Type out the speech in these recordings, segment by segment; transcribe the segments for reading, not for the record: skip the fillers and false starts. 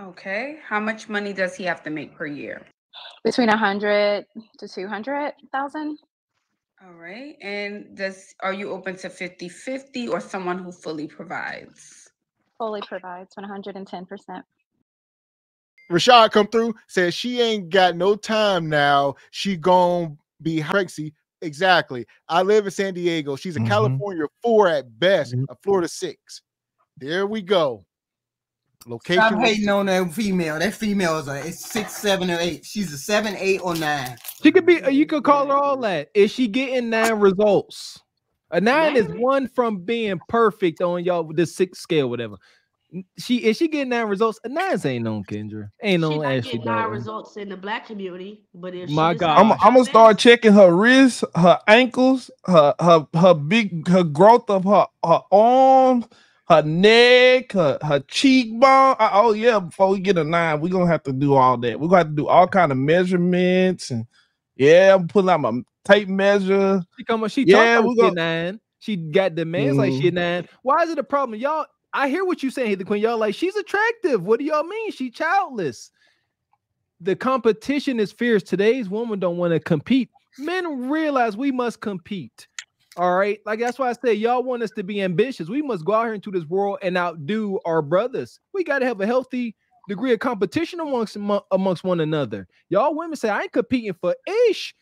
Okay. How much money does he have to make per year? Between 100 to 200,000. All right. And are you open to 50-50 or someone who fully provides? Fully provides 110%. Rashad come through, says she ain't got no time now. She gon' be Trixie. Exactly. I live in San Diego. She's a California 4 at best, a Florida 6. There we go. Location. Stop hating on that female. That female is a 6, 7, or 8. She's a 7, 8, or 9. She could be. You could call her all that. Is she getting 9 results? A 9 is one from being perfect on y'all with the 6 scale, whatever. Is she getting 9 results? A 9 ain't no Kendra. Ain't no Ashley. 9 results in the black community, but if my God, I'm gonna start checking her wrists, her ankles, her growth of her arms, her neck, her cheekbone. Oh yeah, before we get a 9, we're gonna have to do all that. We're gonna have to do all kind of measurements, and I'm pulling out my tape measure. She talking about 9. She got demands like she 9. Why is it a problem, y'all? I hear what you're saying, Heather Queen. Y'all like, she's attractive. What do y'all mean? She childless. The competition is fierce. Today's women don't want to compete. Men realize we must compete. All right. Like, that's why I say y'all want us to be ambitious. We must go out here into this world and outdo our brothers. We got to have a healthy degree of competition amongst one another. Y'all women say, I ain't competing for ish.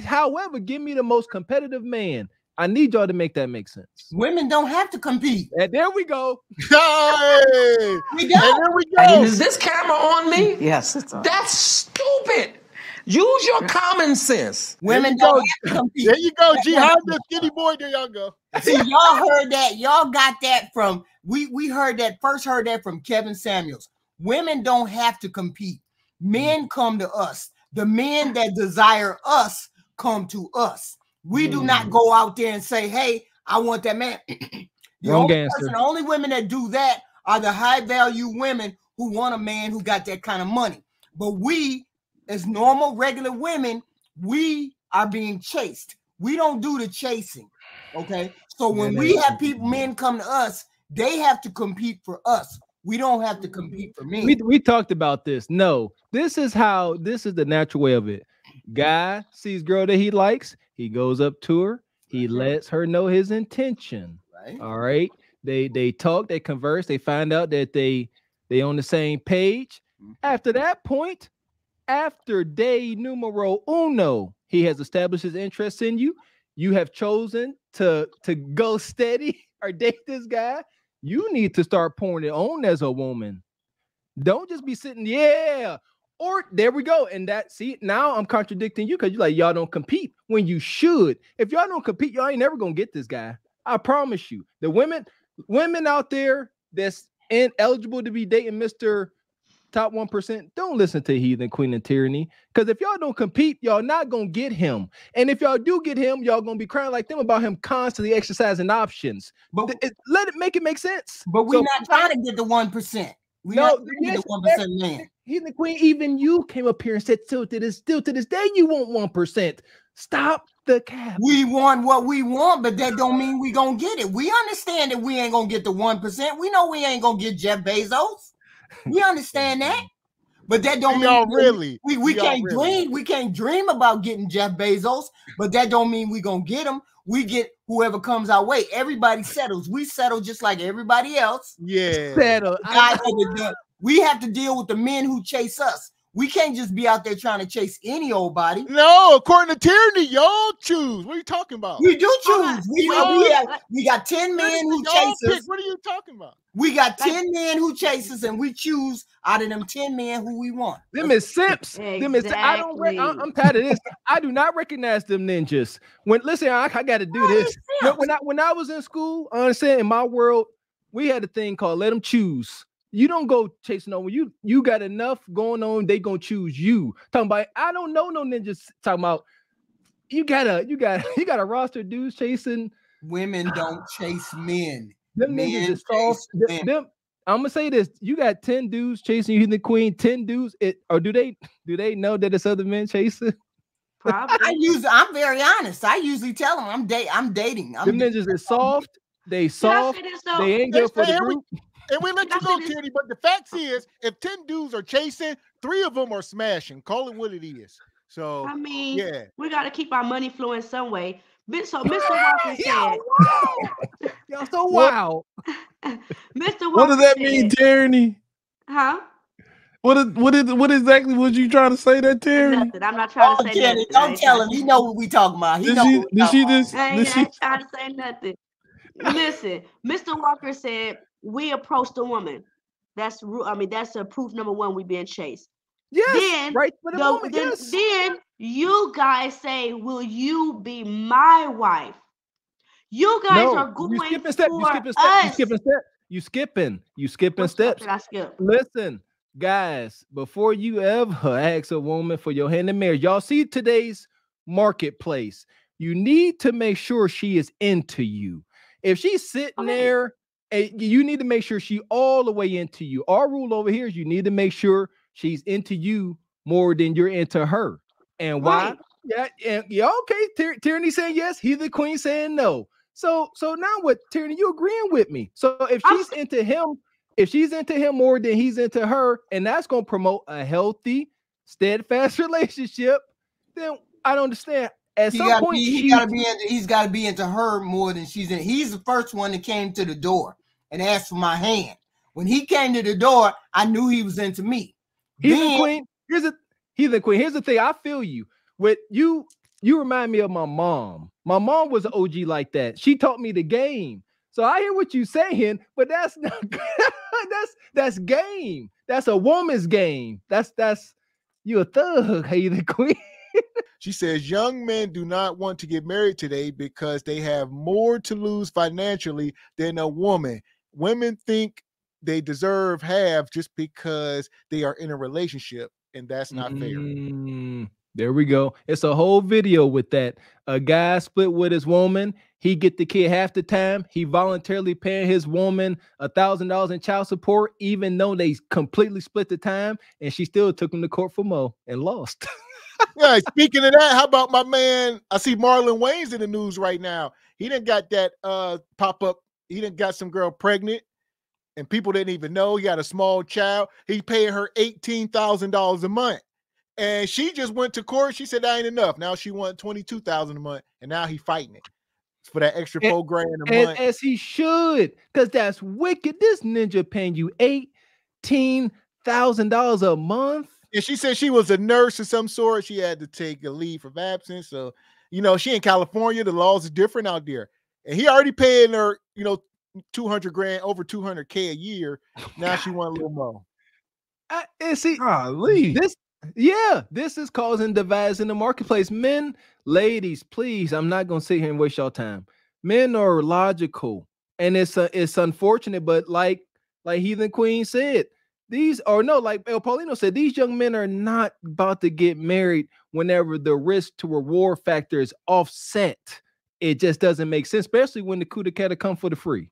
However, give me the most competitive man. I need y'all to make that make sense. Women don't have to compete. And there we go. Hey, we go. There we go. Is this camera on me? Yes, it's on. That's stupid. Use your common sense. Women don't have to compete. There you go, G. How's the skinny boy? There y'all go. See, y'all heard that. Y'all got that from we heard that from Kevin Samuels. Women don't have to compete. Men come to us. The men that desire us come to us. We do not go out there and say, hey, I want that man. The only women that do that are the high value women who want a man who got that kind of money. But we, as normal, regular women, we are being chased. We don't do the chasing. Okay. So when we have men come to us, they have to compete for us. We don't have to compete for men. We talked about this. No, this is the natural way of it. Guy sees girl that he likes, he goes up to her, he lets her know his intention. Right. All right. They talk, they converse, they find out that they on the same page. After that point, after day numero uno, he has established his interest in you. You have chosen to go steady or date this guy. You need to start pouring it on as a woman. Don't just be sitting, or there we go. And now I'm contradicting you because you're like, y'all don't compete when you should. If y'all don't compete, y'all ain't never gonna get this guy. I promise you. The women out there that's ineligible to be dating Mr. Top 1%, don't listen to Heathen Queen and Tyranny. Because if y'all don't compete, y'all not gonna get him. And if y'all do get him, y'all gonna be crying like them about him constantly exercising options. But let it make sense. But we're not trying to get the 1%. We're not trying to get the 1% man. Heathen Queen, even you came up here and said still to this day you want 1%. Stop the cap. We want what we want, but that don't mean we gonna get it. We understand that we ain't gonna get the 1%. We know we ain't gonna get Jeff Bezos. We understand that, but that don't mean we can't dream. We can't dream about getting Jeff Bezos, but that don't mean we gonna get him. We get whoever comes our way. Everybody settles. We settle just like everybody else. Yeah, settle. We have to deal with the men who chase us. We can't just be out there trying to chase any old body. No, according to Tyranny, y'all choose. What are you talking about? We do choose. We got 10 men who chase us. What are you talking about? We got 10 men who chase us, and we choose out of them 10 men who we want. Them is simps. Exactly. I'm tired of this. I do not recognize them ninjas. I got to do this. When I was in school, honestly, in my world, we had a thing called let them choose. You don't go chasing no one. You got enough going on. They gonna choose you. Talking about I don't know no ninjas. Talking about you got a roster of dudes chasing. Women don't chase men. Them niggas is soft. I'm gonna say this. You got 10 dudes chasing you, the queen. 10 dudes. Or do they know that it's other men chasing? Probably. I'm very honest. I usually tell them I'm dating. Them ninjas is soft. They soft. They ain't good for the group. And we let Can I you go, say this? Tierney. But the fact is, if 10 dudes are chasing, 3 of them are smashing. Call it what it is. So, I mean, yeah. we got to keep our money flowing some way. So Mr. Walker said, Y'all so What? wild. Mr. What does Walker that mean, said, Tyranny? huh? What exactly was you trying to say there, Tyranny? Nothing. I'm not trying to Oh, say Jenny, nothing. I don't ain't tell trying him. to He say, know what we talking about. He Did know she what we did talking she about. just I did ain't she trying to say nothing. Listen, Mr. Walker said we approached a woman. That's that's proof number one. We being chased. Yes, Then right for the moment. Yes. then you guys say, "Will you be my wife?" You guys No, are you going skipping step. You for skipping step. You us. skipping step. You skipping. You skipping What step steps. did I skip? Listen, guys, before you ever ask a woman for your hand in marriage, y'all see today's marketplace. You need to make sure she is into you. If she's sitting Okay. there, you need to make sure she all the way into you. Our rule over here is you need to make sure she's into you more than you're into her. And why? Right. Yeah, okay. Tyranny saying yes, he the queen saying no. So now what, Tyranny, you agreeing with me? So if she's into him, if she's into him more than he's into her, and that's going to promote a healthy, steadfast relationship, then I don't understand. At some point, he's got to be into her more than she's in. He's the first one that came to the door and asked for my hand. When he came to the door, I knew he was into me. Heathen Queen. Here's the thing. I feel you. With you remind me of my mom. My mom was an OG like that. She taught me the game. So I hear what you're saying, but that's not that's game. That's a woman's game. That's you a thug, Heathen Queen. She says young men do not want to get married today because they have more to lose financially than a woman. Women think they deserve half just because they are in a relationship, and that's not fair. There we go. It's a whole video with that. A guy split with his woman. He get the kid half the time. He voluntarily paying his woman $1,000 in child support, even though they completely split the time, and she still took him to court for more and lost. Yeah, speaking of that, how about my man? I see Marlon Wayne's in the news right now. He done got that pop-up. He done got some girl pregnant, and people didn't even know. He got a small child. He paid her $18,000 a month. And she just went to court. She said that ain't enough. Now she want $22,000 a month, and now he fighting it for that extra $4,000 a month. As he should, because that's wicked. This ninja paying you $18,000 a month. And she said she was a nurse of some sort. She had to take a leave of absence. So, she in California. The laws are different out there. And he already paying her, $200,000, over $200K a year. Now she want a little more. And see, golly. This is causing divides in the marketplace. Men, ladies, please, I'm not gonna sit here and waste your time. Men are logical, and it's unfortunate, but like Heathen Queen said, like El Paulino said, these young men are not about to get married whenever the risk to reward factor is offset. It just doesn't make sense, especially when the coup de cat come for the free.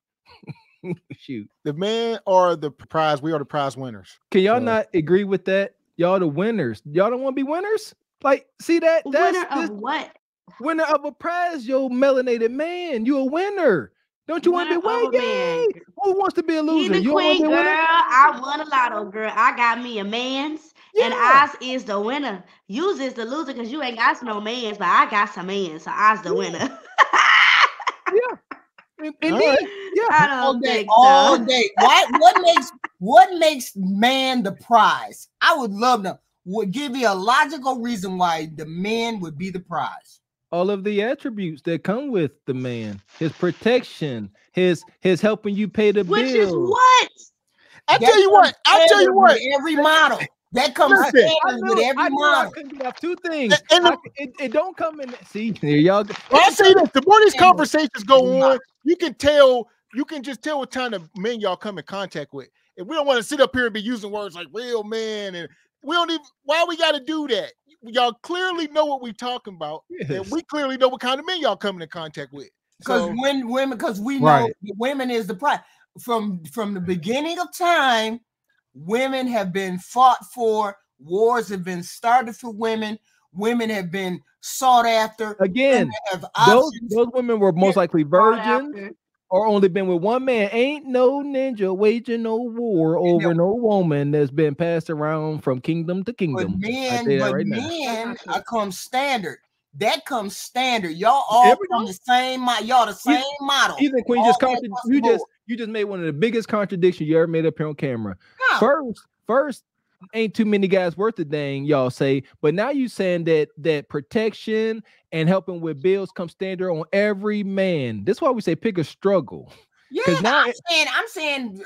Shoot, the men are the prize. We are the prize winners. Can y'all not agree with that? Y'all the winners. Y'all don't want to be winners? Like, see that? Winner of what? Winner of a prize, yo melanated man. You a winner. Don't you want to be a winner? Who wants to be a loser? You queen, girl. I won a lotto, girl. I got me a man's, and Oz is the winner. Yours is the loser because you ain't got no man's, but I got some man's, so Oz the winner. Indeed. I don't think all so. day. What makes man the prize? I would love to give you a logical reason why the man would be the prize. All of the attributes that come with the man, his protection, his helping you pay the Which bills. is what? I'll tell you what. Every model. That comes with every model. I couldn't have two things. It don't come in. See, there y'all go. I'll say this: the more these conversations go on, you can just tell what kind of men y'all come in contact with. And we don't want to sit up here and be using words like real man, and we don't even. Why we got to do that? Y'all clearly know what we talking about, and we clearly know what kind of men y'all coming in contact with. Because we know women is the prize. From the beginning of time, women have been fought for. Wars have been started for women. Women have been sought after. Again, those women were most likely virgins, or only been with one man. Ain't no ninja waging no war over no woman that's been passed around from kingdom to kingdom. Men come standard. That comes standard. Y'all all from the same y'all the same model. Even Queen you just made one of the biggest contradictions you ever made up here on camera. How? First, ain't too many guys worth a dang, y'all say, but now you saying that protection and helping with bills come standard on every man. That's why we say pick a struggle. Yeah, now I'm saying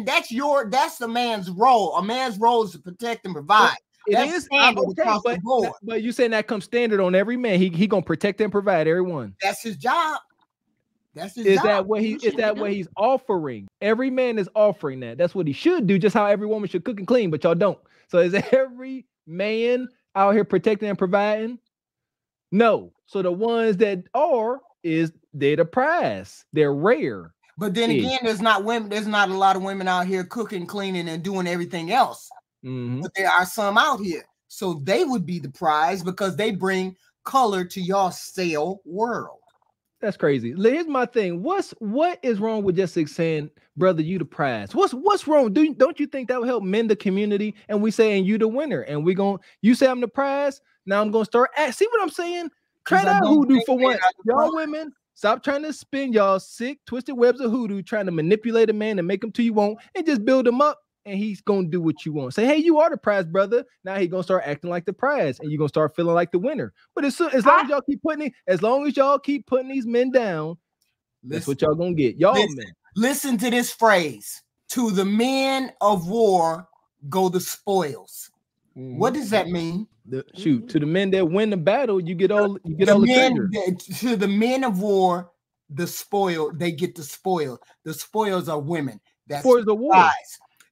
that's the man's role. A man's role is to protect and provide. It is standard across the board. But you saying that comes standard on every man. He gonna protect and provide everyone. That's his job. That's his job. Is that what he's offering? Every man is offering that. That's what he should do, just how every woman should cook and clean, but y'all don't. So is every man out here protecting and providing? No. So the ones that they're the prize. They're rare. But then again, there's not a lot of women out here cooking, cleaning, and doing everything else. But there are some out here. So they would be the prize because they bring color to your sale world. That's crazy. Here's my thing. What is wrong with just saying, brother, you the prize? What's wrong? Don't you think that would help mend the community? And we saying you the winner, and you say I'm the prize. Now I'm gonna start. See what I'm saying? Try that hoodoo for once, y'all women. Stop trying to spin y'all sick, twisted webs of hoodoo, trying to manipulate a man and make him to you want, and just build him up. And he's gonna do what you want. Say, hey, you are the prize, brother. Now he's gonna start acting like the prize, and you're gonna start feeling like the winner. But as long as y'all keep putting these men down, that's what y'all gonna get. Y'all men. Listen to this phrase: to the men of war go the spoils. What does that mean? To the men that win the battle, you get all the treasure. To the men of war, the spoil, they get the spoil. The spoils are women. That's spoils the war.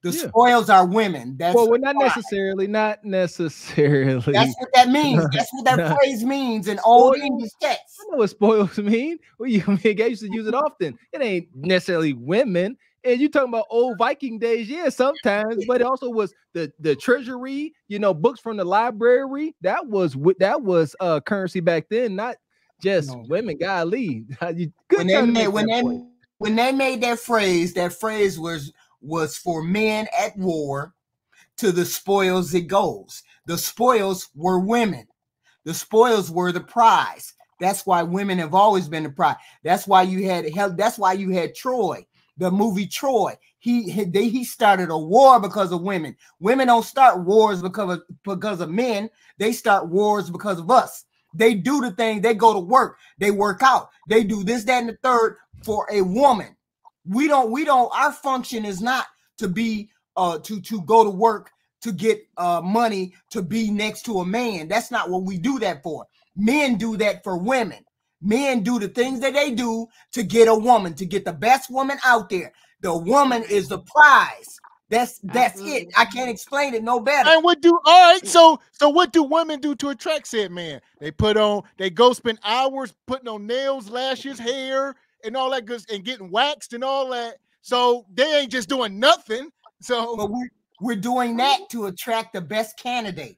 The spoils are women. We're not necessarily. Not necessarily. That's what that means. That's what that phrase means in old English text. I know what spoils mean. Well, you used to use it often. It ain't necessarily women. And you talking about old Viking days, yeah, sometimes, but it also was the treasury, books from the library. That was currency back then, not just women. Golly, when they made that phrase was for men at war. To the spoils it goes. The spoils were women. The spoils were the prize. That's why women have always been the prize. That's why you had Troy, the movie Troy. He started a war because of women. Women don't start wars because of men. They start wars because of us. They do the thing. They go to work. They work out. They do this, that, and the third for a woman. We don't. Our function is not to be to go to work to get money to be next to a man. That's not what we do that for. Men do that for women. Men do the things that they do to get a woman, to get the best woman out there. The woman is the prize. That's it. I can't explain it no better. And so what do women do to attract said man? They go spend hours putting on nails, lashes, hair, and all that good, and getting waxed and all that. So they ain't just doing nothing. So but we're doing that to attract the best candidate.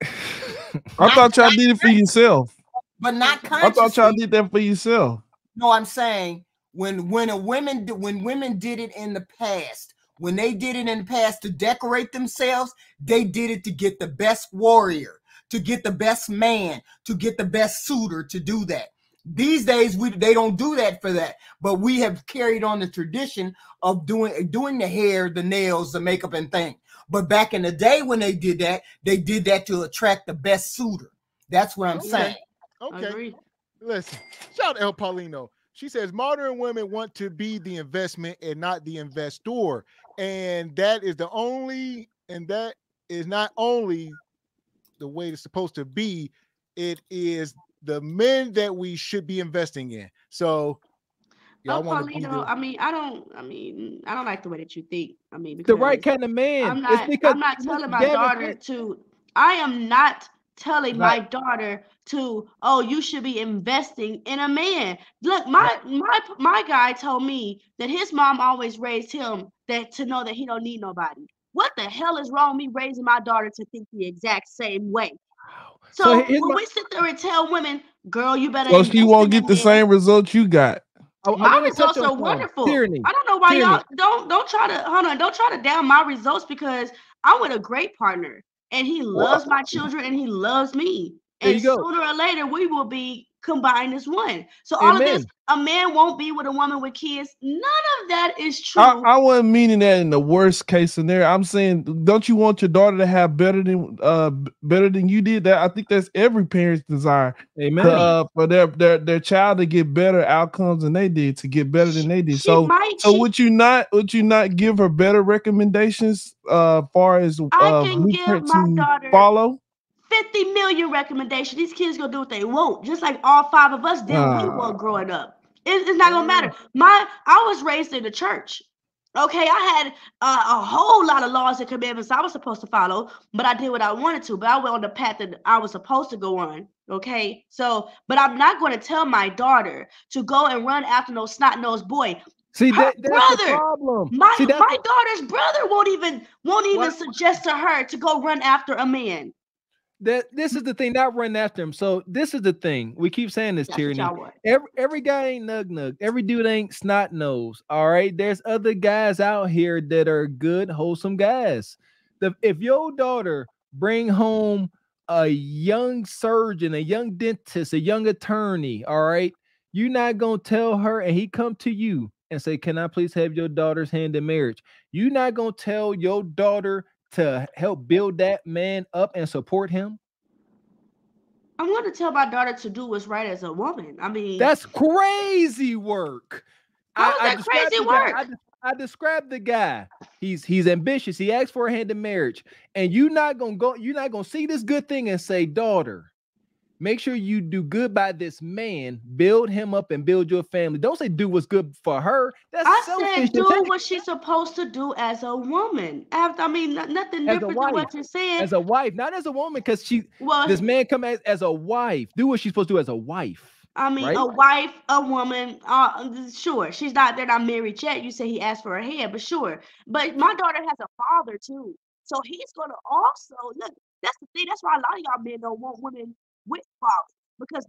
I thought y'all did it for yourself. But not consciously. I thought y'all did that for yourself. No, I'm saying when women did it in the past, when they did it in the past to decorate themselves, they did it to get the best warrior, to get the best man, to get the best suitor to do that. These days, they don't do that for that, but we have carried on the tradition of doing the hair, the nails, the makeup, and thing. But back in the day when they did that to attract the best suitor. That's what I'm saying. Okay. Listen, shout out El Paulino. She says modern women want to be the investment and not the investor, and that is not only the way it's supposed to be. It is the men that we should be investing in. So no, Paulino, I don't like the way that you think. Because the right kind of man. I'm not telling my daughter to. I am not telling my daughter to. Oh, you should be investing in a man. Look, my guy told me that his mom always raised him to know that he don't need nobody. What the hell is wrong with me raising my daughter to think the exact same way? So when we sit there and tell women, girl, you better. So she won't get the same results you got. My results are wonderful. Tyranny. I don't know why Tyranny. y'all don't try to don't try to down my results, because I'm with a great partner and he loves my children and he loves me. There And you go. sooner or later we will be combined as one. So all of this, a man won't be with a woman with kids. None of that is true. I wasn't meaning that in the worst case scenario. I'm saying, don't you want your daughter to have better than you did? That I think that's every parent's desire. Amen. For their child to get better outcomes than they did, to get better than they did. So would you not give her better recommendations far as I can give blueprint my to daughter follow? 50 million recommendations. These kids gonna do what they want, just like all 5 of us did when we were growing up. It's not gonna matter. I was raised in the church. Okay, I had a whole lot of laws and commandments I was supposed to follow, but I did what I wanted to. But I went on the path that I was supposed to go on. Okay, so but I'm not going to tell my daughter to go and run after no snot-nosed boy. See, her that's brother, the problem. my daughter's brother won't even suggest to her to go run after a man. This is the thing, not running after him. So this is the thing. We keep saying this, Tyranny. Every guy ain't nug. Every dude ain't snot nose. All right. There's other guys out here that are good, wholesome guys. If your daughter bring home a young surgeon, a young dentist, a young attorney, all right, you're not gonna tell her, and he come to you and say, "Can I please have your daughter's hand in marriage?" You're not gonna tell your daughter to help build that man up and support him? I'm going to tell my daughter to do what's right as a woman. I mean, that's crazy work. How is that crazy work? I described the guy. He's ambitious. He asked for a hand in marriage, and you're not gonna see this good thing and say, "Daughter, make sure you do good by this man, build him up and build your family." Don't say do what's good for her. I said do what she's supposed to do as a woman. I mean, nothing different than what you're saying. As a wife, not as a woman, because this man come as a wife. Do what she's supposed to do as a wife. I mean, right? A wife, a woman, sure. They're not married yet. You say he asked for her hand, but sure. But my daughter has a father too. So he's gonna also look. That's the thing. That's why a lot of y'all men don't want women with fathers, because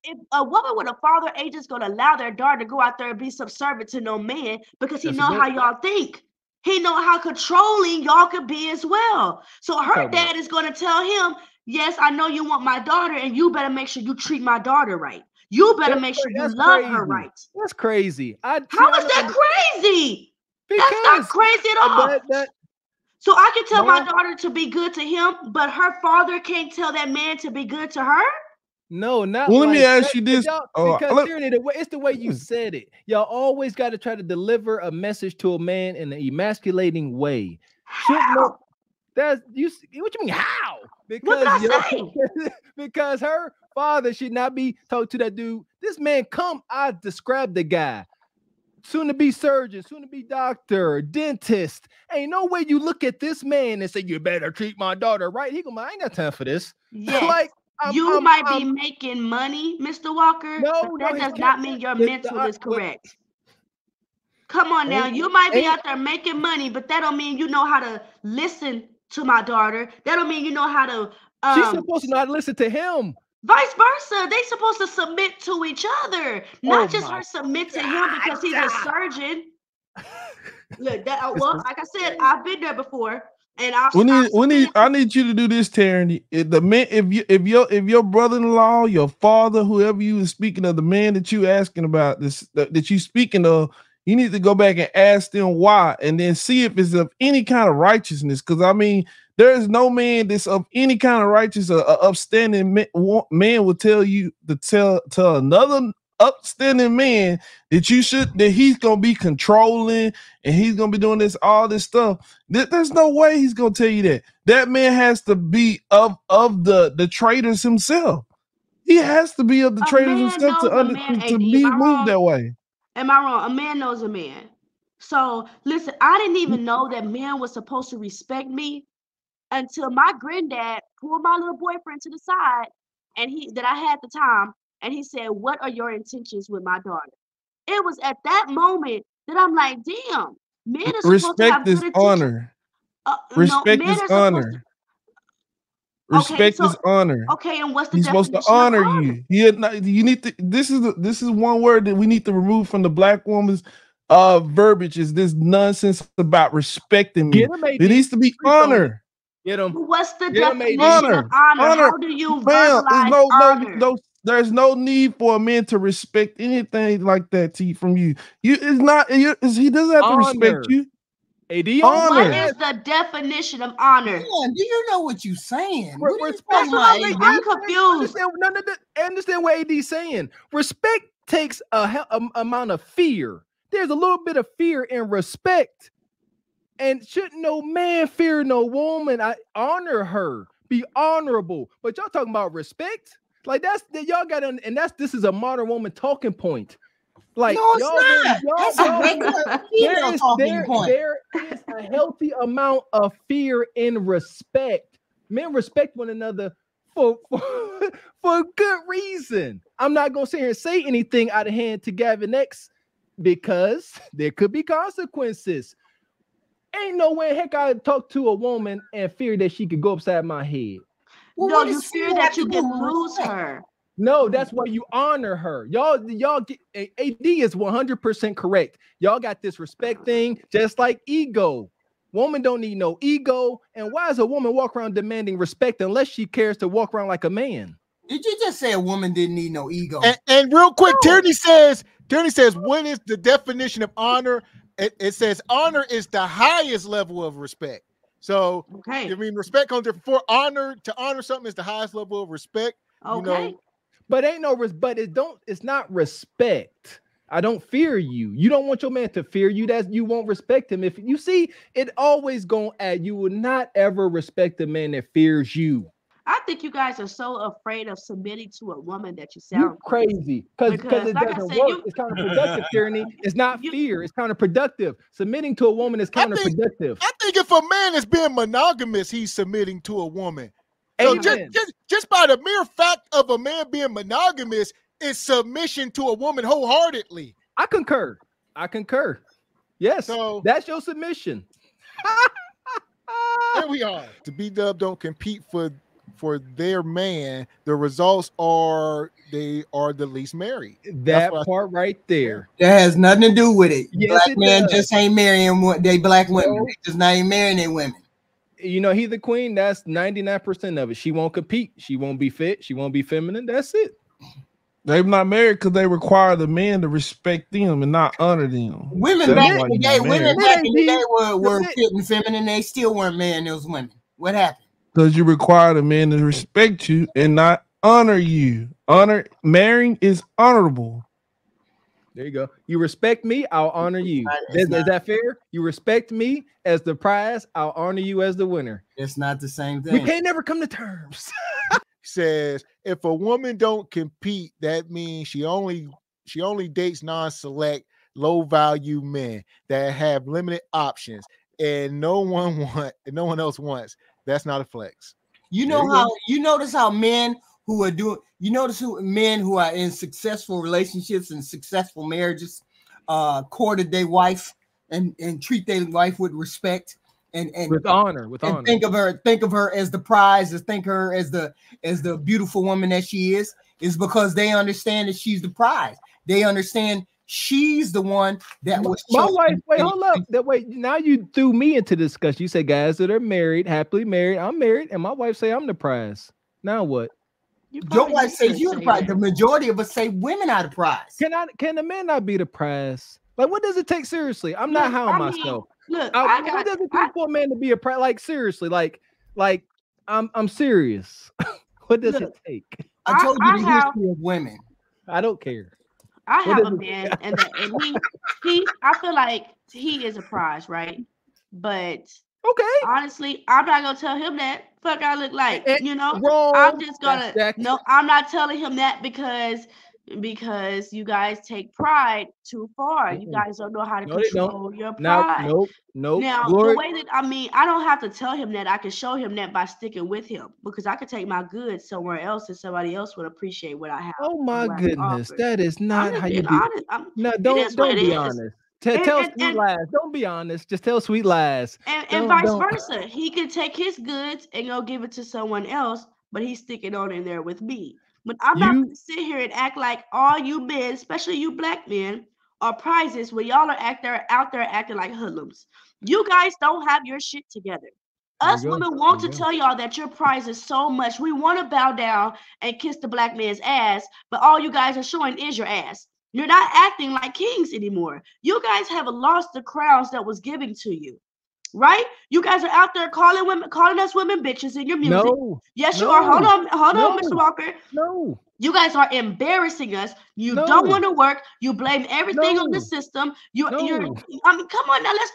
if a woman with a father ain't just gonna allow their daughter to go out there and be subservient to no man, because he know how y'all think. He know how controlling y'all could be as well. So her dad is gonna tell him, "Yes, I know you want my daughter, and you better make sure you treat my daughter right. You better make sure you love her right." That's crazy. How is that crazy? That's not crazy at all. So I can tell my daughter to be good to him, but her father can't tell that man to be good to her? No, not well, let me ask you this. Because it's the way you said it. Y'all always got to try to deliver a message to a man in an emasculating way. How? What you mean how? Because what did I say? Because her father should not be talking to that dude. This man I described the guy. Soon to be surgeon, soon to be doctor, dentist. Ain't no way you look at this man and say, "You better treat my daughter right." He go, "I ain't got time for this." Yes. You might be making money, Mr. Walker, but that does not mean your mental is correct. Come on now. You might be out there making money, but that don't mean you know how to listen to my daughter. That don't mean you know how to she's supposed to know how to listen to him. Vice versa. They supposed to submit to each other, not just her submit to him because he's a surgeon. Look, like I said, I've been there before, and I need you to do this, Tyranny. If your brother-in-law, your father, whoever you was speaking of, the man that you asking about, that you speaking of, you need to go back and ask them why, and then see if it's of any kind of righteousness. Because I mean, there is no man that's of any kind of righteous or upstanding man will tell you to tell another upstanding man that he's gonna be controlling and he's gonna be doing all this stuff. There's no way he's gonna tell you that. That man has to be of the traitors himself. He has to be of the traitors himself to be moved that way. Am I wrong? A man knows a man. So listen, I didn't even know that men was supposed to respect me until my granddad pulled my little boyfriend to the side, and that I had at the time, and he said, "What are your intentions with my daughter?" It was at that moment that I'm like, damn, men are supposed to have good intentions. Respect is honor. Respect is honor. Respect is honor. Okay, and what's the He's supposed to definition of honor honor? you need to. This is one word that we need to remove from the black woman's verbiage. Is this nonsense about respecting me? There needs to be honor. Get him. What's the definition of honor? How do you Ma'am, verbalize honor? there's no need for a man to respect anything like that from you. He doesn't have to respect you. What is the definition of honor? Do you know what you're saying? I'm confused. Understand what AD's saying. Respect takes a amount of fear. There's a little bit of fear in respect. And shouldn't no man fear no woman? I honor her, be honorable. But y'all talking about respect? Like y'all got on, and this is a modern woman talking point. Like no, it's not. That's a regular female talking point. There is a healthy amount of fear in respect. Men respect one another for good reason. I'm not gonna sit here and say anything out of hand to Gavin X because there could be consequences. Ain't no way heck I'd talk to a woman and fear that she could go upside my head. Well, no, you fear that you can lose her. No, that's why you honor her. Y'all get AD is 100% correct. Y'all got this respect thing, just like ego. Woman don't need no ego. And why does a woman walk around demanding respect unless she cares to walk around like a man? Did you just say a woman didn't need no ego? And real quick, Tierney says, what is the definition of honor? It says honor is the highest level of respect. So, I mean, respect comes before honor. To honor something is the highest level of respect. Okay. You know? But it's not respect. I don't fear you. You don't want your man to fear you. You won't respect him. If you see, it always gonna add. You will not ever respect a man that fears you. I think you guys are so afraid of submitting to a woman that you sound crazy. Because it doesn't work. It's counterproductive, Tyranny. It's not fear. It's counterproductive. Submitting to a woman is counterproductive. I think if a man is being monogamous, he's submitting to a woman. So just by the mere fact of a man being monogamous is submission to a woman wholeheartedly. I concur. Yes. So that's your submission. There we are. The B-Dub don't compete for their man. The results are they are the least married. That part right there. That has nothing to do with it. Yes, black men just ain't marrying they black women. They just not ain't marrying their women. You know, he the queen. That's 99% of it. She won't compete. She won't be fit. She won't be feminine. That's it. They're not married because they require the man to respect them and not honor them. Women back in the day, were fit and feminine. They still weren't marrying those women. What happened? Because you require the man to respect you and not honor you. Marrying is honorable. There you go. You respect me, I'll honor you. Is that fair? You respect me as the prize, I'll honor you as the winner. It's not the same thing. We can't never come to terms. Says if a woman don't compete, that means she only dates non-select, low-value men that have limited options, and no one else wants. That's not a flex. You notice how men who are doing. You notice men who are in successful relationships and successful marriages courted their wife and treat their wife with respect and with honor. Think of her as the prize, think of her as the beautiful woman that she is because they understand that she's the prize. They understand she's the one that was my wife. Wait, hold up. Now you threw me into discussion. You say guys that are married, happily married. I'm married, and my wife say I'm the prize. Now what? Your wife says you're the prize. The majority of us say women are the prize. Can the man not be the prize? Like, what does it take seriously? I'm not myself. Look, what does it take for a man to be a prize? Like, seriously, like I'm serious. What does it take? I told you the history of women. I don't care. I have a man, and he. I feel like he is a prize, right? But honestly, I'm not gonna tell him that. Fuck, I look like wrong. I'm just gonna I'm not telling him that because you guys take pride too far. You guys don't know how to control your pride. Nope. Now, the way that I don't have to tell him that. I can show him that by sticking with him because I could take my goods somewhere else and somebody else would appreciate what I have. Oh my goodness, that is not how you do. No, don't be honest. Tell sweet lies. Don't be honest. Just tell sweet lies. And vice versa. He could take his goods and go give it to someone else, but he's sticking on in there with me. But I'm not going to sit here and act like all you men, especially you black men, are prizes when y'all are out there acting like hoodlums. You guys don't have your shit together. Us women want to tell y'all that your prize is so much. We want to bow down and kiss the black man's ass, but all you guys are showing is your ass. You're not acting like kings anymore. You guys have lost the crowns that was given to you, right? You guys are out there calling us women bitches in your music. No, yes, you are. Hold on, Mr. Walker. No. You guys are embarrassing us. You don't want to work. You blame everything on the system. You're I mean, come on now, let's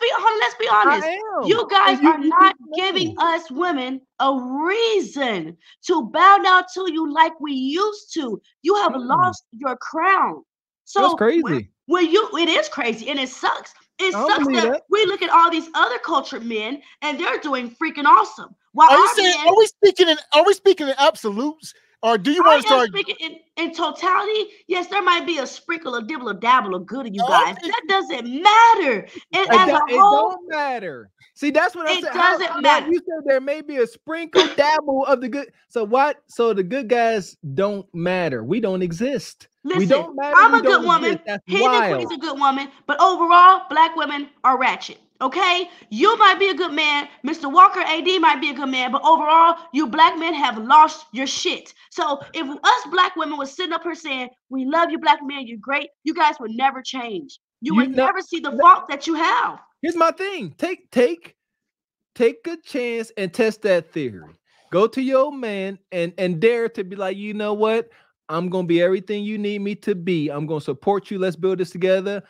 be honest. You guys are not giving us women a reason to bow down to you like we used to. You have lost your crown. So that's crazy. It is crazy and it sucks. It sucks that we look at all these other cultured men and they're doing freaking awesome. While are we speaking in absolutes? Or do you want to start speaking in totality? Yes, there might be a sprinkle, a dibble, a dabble, a good of you guys. That doesn't matter. It don't matter. See, that's what I'm saying. It doesn't matter. You said there may be a sprinkle, dabble of the good. So what? So the good guys don't matter. We don't exist. Listen, we don't matter. I'm a good woman. He's a good woman. But overall, black women are ratchet. Okay, you might be a good man. Mr. Walker, AD might be a good man, but overall, you black men have lost your shit. So if us black women was sitting up here saying, we love you, black men, you're great, you guys would never change. You would never see the fault that you have. Here's my thing. Take a chance and test that theory. Go to your man and dare to be like, you know what? I'm going to be everything you need me to be. I'm going to support you. Let's build this together.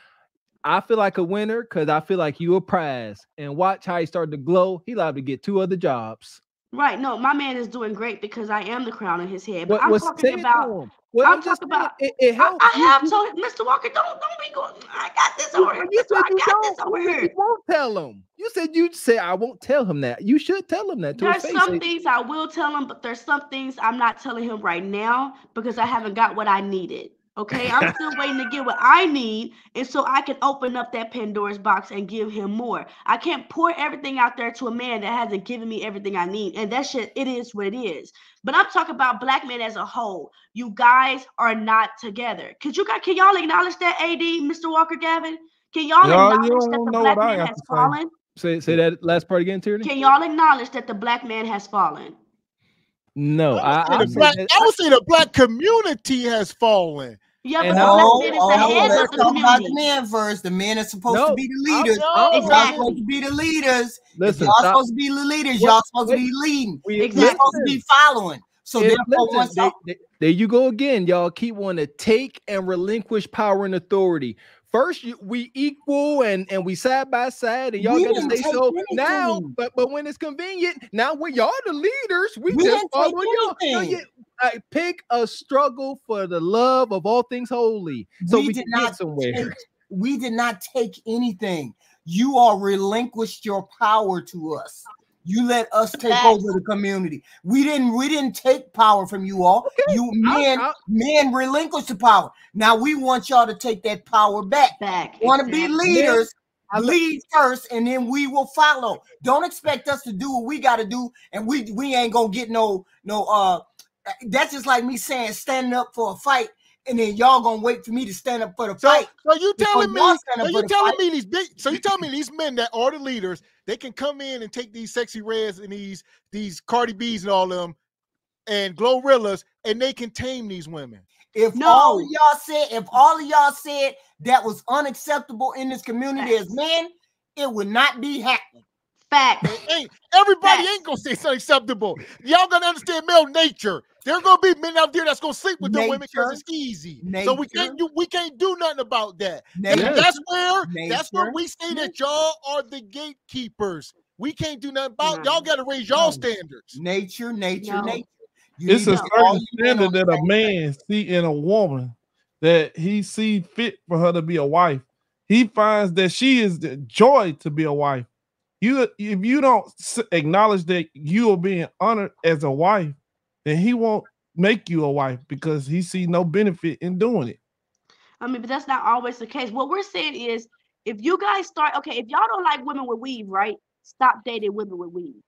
I feel like a winner because I feel like you a prize. And watch how he started to glow. He allowed to get 2 other jobs. Right. No, my man is doing great because I am the crown in his head. But I'm talking about. I'm talking about. It helps. I have told him, Mr. Walker, don't be going. I got this over here. You said I got this over here. You won't tell him. You said I won't tell him that. You should tell him that. There's some things I will tell him, but there's some things I'm not telling him right now because I haven't got what I needed. Okay, I'm still waiting to get what I need, and so I can open up that Pandora's box and give him more. I can't pour everything out there to a man that hasn't given me everything I need, and that shit, it is what it is. But I'm talking about black men as a whole. You guys are not together. Can y'all acknowledge that, AD, Mr. Walker, Gavin? Can y'all acknowledge that the black man has fallen? Say that last part again, Tierney. Can y'all acknowledge that the black man has fallen? No, I would say the black community has fallen. Yeah, but the heads of the community. About the men first. The men are supposed to be the leaders. Exactly. Y'all supposed to be the leaders. Listen, y'all supposed to be the leaders. Y'all supposed to be leading. You're supposed to be following. So therefore, there you go again. Y'all keep wanting to take and relinquish power and authority. First, we equal and we side by side, and y'all gotta stay so now. But when it's convenient, now we're y'all the leaders. We just follow y'all. Pick a struggle for the love of all things holy, so we can get somewhere. We did not take anything. You all relinquished your power to us. You let us take over the community. We didn't take power from you all. Okay. You men relinquished the power. Now we want y'all to take that power back. Want to be leaders. Lead first, and then we will follow. Don't expect us to do what we got to do, and we ain't gonna get no. That's just like me saying standing up for a fight, and then y'all gonna wait for me to stand up for the fight. So you telling me these men that are the leaders, they can come in and take these sexy reds and these Cardi B's and all of them and Glorrillas, and they can tame these women. If all of y'all said that was unacceptable in this community as men, it would not be happening. Fact. Everybody ain't gonna say it's unacceptable. Y'all gotta understand male nature. There are gonna be men out there that's gonna sleep with them women because it's easy. So we can't do nothing about that. That's where we say that y'all are the gatekeepers. We can't do nothing about y'all. Gotta raise y'all standards. Nature. It's a certain standard that a man see in a woman that he see fit for her to be a wife. He finds that she is the joy to be a wife. If you don't acknowledge that you are being honored as a wife, then he won't make you a wife because he sees no benefit in doing it. I mean, but that's not always the case. What we're saying is If you guys start, okay, if y'all don't like women with weave, right? Stop dating women with weave.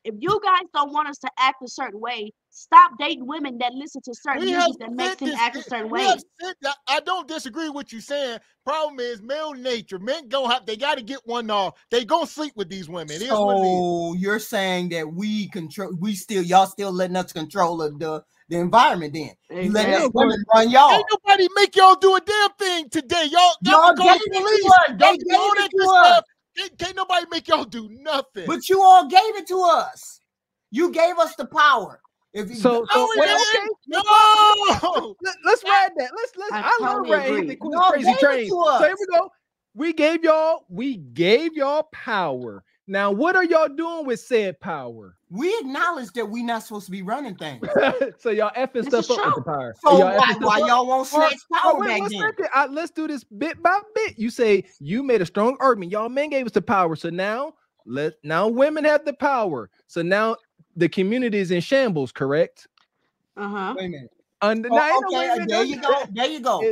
If you guys don't want us to act a certain way, stop dating women that listen to certain music that makes them act a certain way. I don't disagree with what you're saying. Problem is male nature. Men they got to get one off. They gonna sleep with these women. So you're saying that y'all still letting us control the environment then. You let these women run y'all. Ain't nobody make y'all do a damn thing today. Y'all gave it to us. They gave it to us. Can't nobody make y'all do nothing. But you all gave it to us. You gave us the power. Okay. No. Let's ride that. I love riding the crazy train. So here we go. We gave y'all power. Now, what are y'all doing with said power? We acknowledge that we're not supposed to be running things. So y'all effing stuff up with the power. So why y'all won't snatch power back then? Let's do this bit by bit. You say you made a strong argument. Y'all men gave us the power. So now women have the power. So now the community is in shambles, correct? Wait a minute. There you go.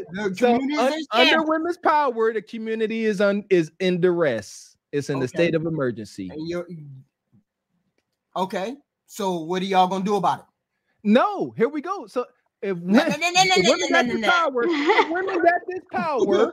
Under women's power, the community is in duress. It's in the state of emergency. Okay. So what are y'all gonna do about it? No, here we go. So if women got this power,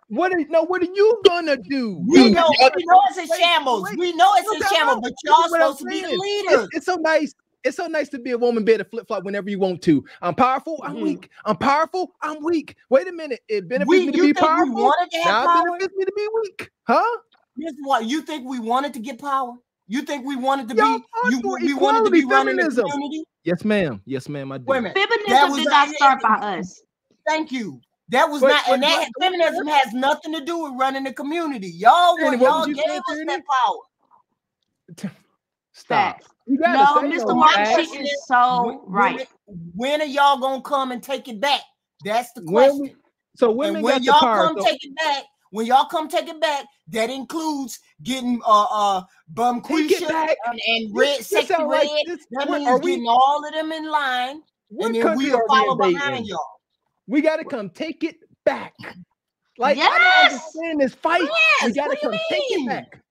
what are you gonna do? We know it's a shambles. We know it's a shambles, but y'all supposed to be the leaders. It's so nice. It's so nice to be a woman, be able to flip flop whenever you want to. I'm powerful. I'm weak. I'm powerful. I'm weak. Wait a minute. It benefits me to be powerful. Now it benefits me to be weak, huh? What you think we wanted to get power? You think we wanted to we wanted to be running the community? Yes, ma'am. Yes, ma'am. I do. Wait a minute. Feminism did not start by us. Thank you. That was not, and that feminism has nothing to do with running the community. Y'all gave us that power. Stop. No, Mr. Martin, she is so right. When are y'all gonna come and take it back? That's the question. So women when got y'all the power, come take it back, when y'all come take it back, that includes getting Bumquisha and Red Sexy Red. That means getting all of them in line, and then we'll follow behind y'all. We gotta come take it back. Like I don't understand this fight. We gotta come take it back.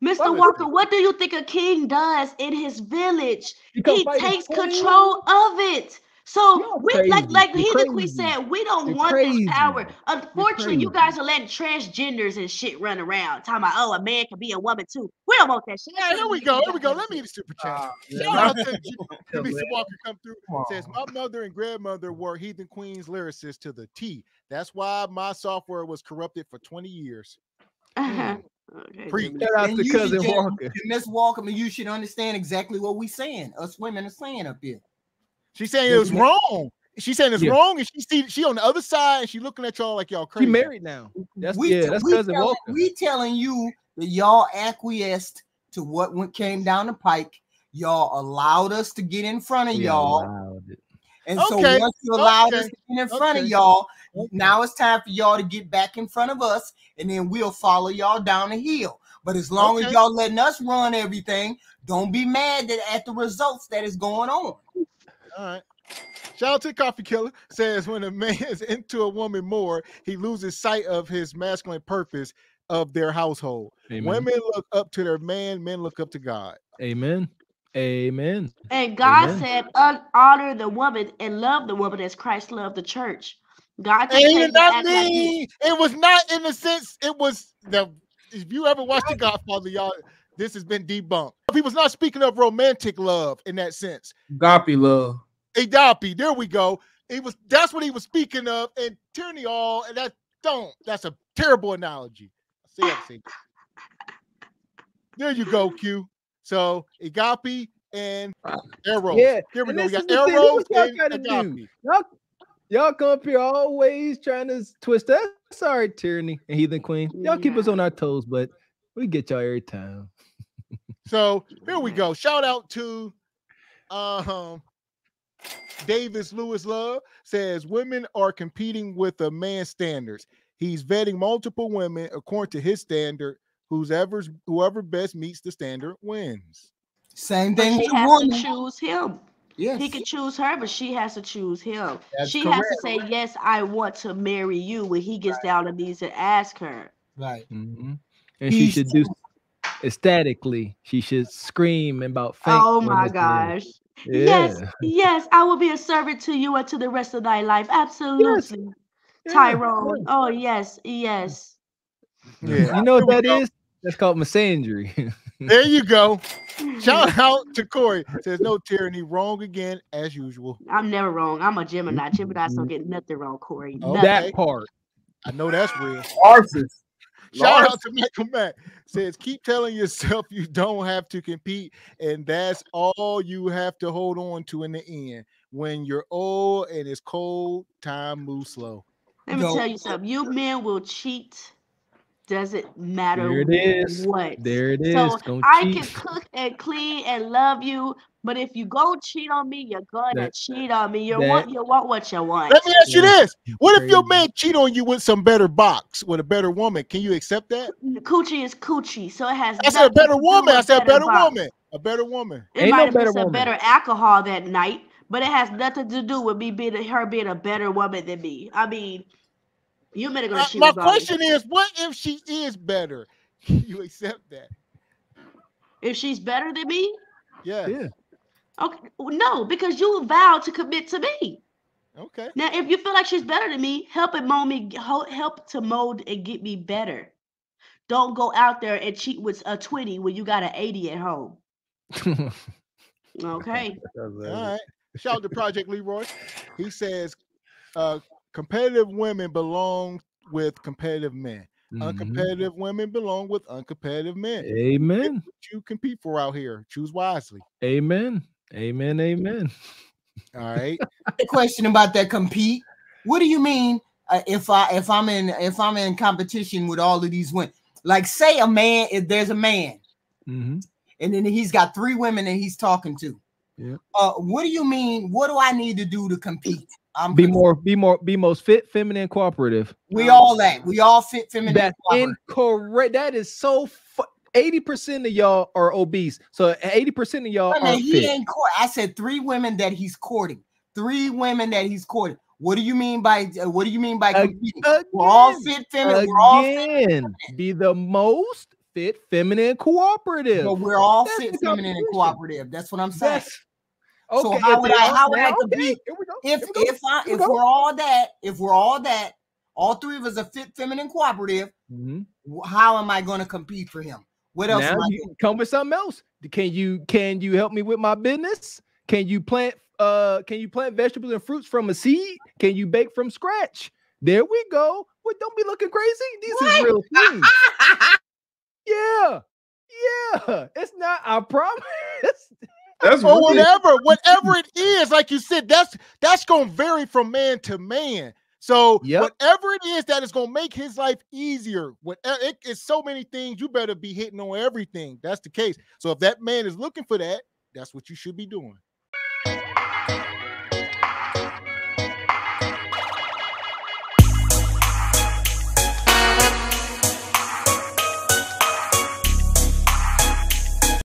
Mr. Walker, what do you think a king does in his village? He takes control of it. So like Heathen Queen said, we don't want this power. Unfortunately, you guys are letting transgenders and shit run around. Talking about, a man can be a woman too. We don't want that shit. Yeah, here we go. Let me get a super chat. Shout out to Mr. Walker come through. Says my mother and grandmother were Heathen Queen's lyricists to the T. That's why my software was corrupted for 20 years. Okay, shout out to cousin Walker. Miss Walker, you should understand exactly what we saying. Us women are saying up here. She's saying it was wrong. She's saying it's wrong, and she on the other side, and she looking at y'all like y'all crazy. She married now. That's cousin Walker. We telling you that y'all acquiesced to what came down the pike. Y'all allowed us to get in front of y'all. And so once you allowed us to get in front of y'all, now it's time for y'all to get back in front of us, and then we'll follow y'all down the hill. But as long as y'all letting us run everything, don't be mad at the results that is going on. All right. Shout out to Coffee Killer. Says when a man is into a woman more, he loses sight of his masculine purpose of their household. Amen. Women look up to their man, men look up to God. Amen. Amen. And God said, honor the woman and love the woman as Christ loved the church. God it was not in the sense, it was if you ever watched The Godfather, y'all, this has been debunked. He was not speaking of romantic love in that sense. Agape love. Agape, there we go. That's what he was speaking of, and tyranny and that's a terrible analogy. See. There you go, Q. So agape and arrows. Yeah, here we go. We got arrows and agape. Y'all come up here always trying to twist us. Sorry, tyranny and Heathen Queen. Y'all keep us on our toes, but we get y'all every time. So here we go. Shout out to Davis Lewis Love. Says women are competing with a man's standards. He's vetting multiple women according to his standard. Whoever best meets the standard wins. Same thing. She has to choose him. Yes. He could choose her, but she has to choose him. That's she correct. has to say, yes, I want to marry you when he gets down on knees and ask her. Right. And she should do ecstatically. She should scream about faint. Oh my gosh. Yes, yes, I will be a servant to you and to the rest of thy life. Absolutely. Tyrone. Oh, yes, yes. Yeah. You know what that is? That's called misandry. There you go. Shout out to Corey. Says no tyranny. Wrong again, as usual. I'm never wrong. I'm a Gemini. Geminis don't get nothing wrong, Corey. Okay. That part. I know that's real. Arses. Shout out to Michael Matt. Says keep telling yourself you don't have to compete, and that's all you have to hold on to in the end. When you're old and it's cold, time moves slow. Let me tell you something. You men will cheat. Doesn't matter There it is. what. There it is. So Gonna I cheat. can cook and clean and love you, but if you go cheat on me, you're gonna cheat on me. You want what you want. Let me ask you this: what if your man cheat on you with some better box, with a better woman? Can you accept that? Coochie is coochie, so it has. I said a better woman. I said a better box. woman. A better woman. It might have been some better alcohol that night, but it has nothing to do with me being a better woman than me. I mean, you men are gonna cheat. My question is, what if she is better? Can you accept that? If she's better than me? Yeah. Okay. No, because you vowed to commit to me. Okay. Now, if you feel like she's better than me, help to mold and get me better. Don't go out there and cheat with a 20 when you got an 80 at home. Okay. All right. Shout out to Project Leroy. He says, competitive women belong with competitive men. Uncompetitive women belong with uncompetitive men. Amen. What you compete for out here. Choose wisely. Amen. Amen. Amen. All right. The question about that compete. What do you mean if I'm in competition with all of these women? Like, say if there's a man, and then he's got 3 women that he's talking to. Yeah. What do you mean? What do I need to do to compete? Be most fit, feminine, cooperative. We all fit, feminine. That's incorrect. That is so. 80% of y'all are obese. So 80% of y'all are fit. I said 3 women that he's courting. 3 women that he's courting. What do you mean by competing? We're all fit, feminine. We're all fit, feminine. Be the most fit, feminine, cooperative. But we're all fit, feminine, and cooperative. That's what I'm saying. Okay, so how would I compete? If we're all that, all 3 of us are fit, feminine, cooperative. How am I going to compete for him? What else? Now you come with something else. Can you help me with my business? Can you plant vegetables and fruits from a seed? Can you bake from scratch? There we go. Well, don't be looking crazy. These is real things. Yeah. It's not. I promise. Or whatever it is, like you said, that's gonna vary from man to man. So whatever it is that is gonna make his life easier, it's so many things, you better be hitting on everything. That's the case. So if that man is looking for that, that's what you should be doing.